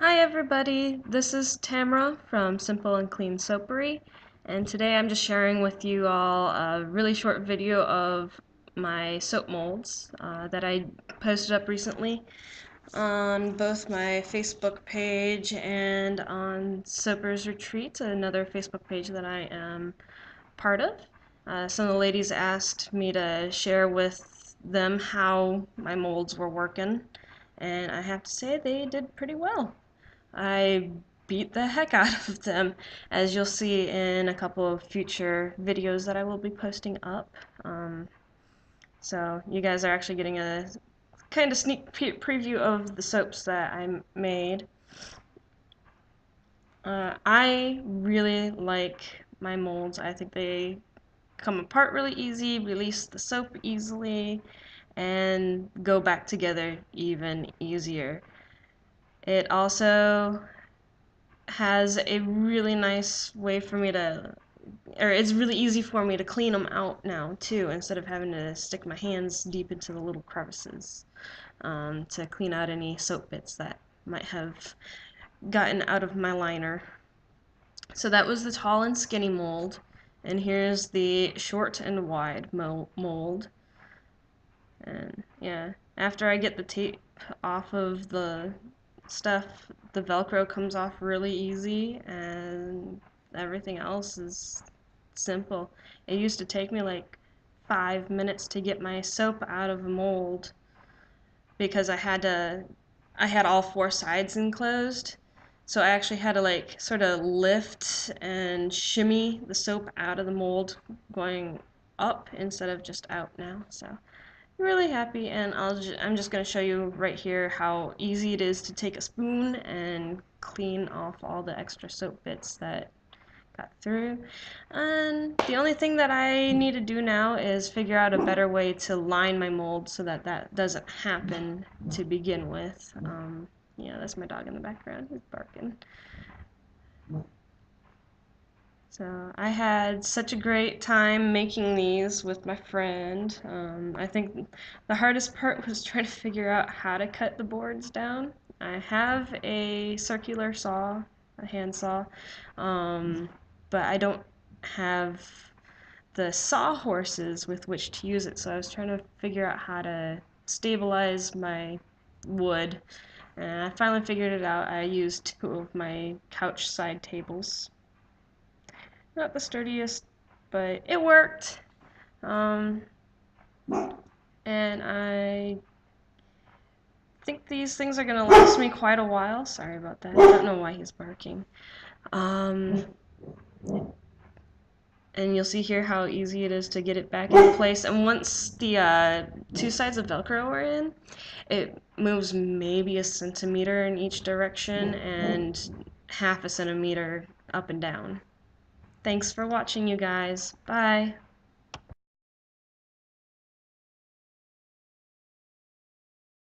Hi everybody, this is Tamara from Simple and Clean Soapery, and today I'm just sharing with you all a really short video of my soap molds that I posted up recently on both my Facebook page and on Soapers Retreat, another Facebook page that I am part of. Some of the ladies asked me to share with them how my molds were working, and I have to say they did pretty well. I beat the heck out of them, as you'll see in a couple of future videos that I will be posting up. So you guys are actually getting a kind of sneak preview of the soaps that I made. I really like my molds. I think they come apart really easy, release the soap easily, and go back together even easier. It also has a really nice way for me to, or it's really easy for me to clean them out now too, instead of having to stick my hands deep into the little crevices to clean out any soap bits that might have gotten out of my liner. So that was the tall and skinny mold, and here's the short and wide mold. And yeah, after I get the tape off of the stuff, the Velcro comes off really easy, and everything else is simple. It used to take me like 5 minutes to get my soap out of a mold because I had all four sides enclosed. So I actually had to like sort of lift and shimmy the soap out of the mold going up instead of just out now. So really happy, and I'm just going to show you right here how easy it is to take a spoon and clean off all the extra soap bits that got through. And the only thing that I need to do now is figure out a better way to line my mold so that that doesn't happen to begin with. Yeah, that's my dog in the background. He's barking. So I had such a great time making these with my friend. I think the hardest part was trying to figure out how to cut the boards down. I have a circular saw, a hand saw, but I don't have the sawhorses with which to use it, so I was trying to figure out how to stabilize my wood, and I finally figured it out. I used two of my couch side tables. Not the sturdiest, but it worked. Um, and I think these things are going to last me quite a while. Sorry about that. I don't know why he's barking. Um, and you'll see here how easy it is to get it back in place. And once the two sides of Velcro are in, it moves maybe a centimeter in each direction and half a centimeter up and down. Thanks for watching, you guys. Bye.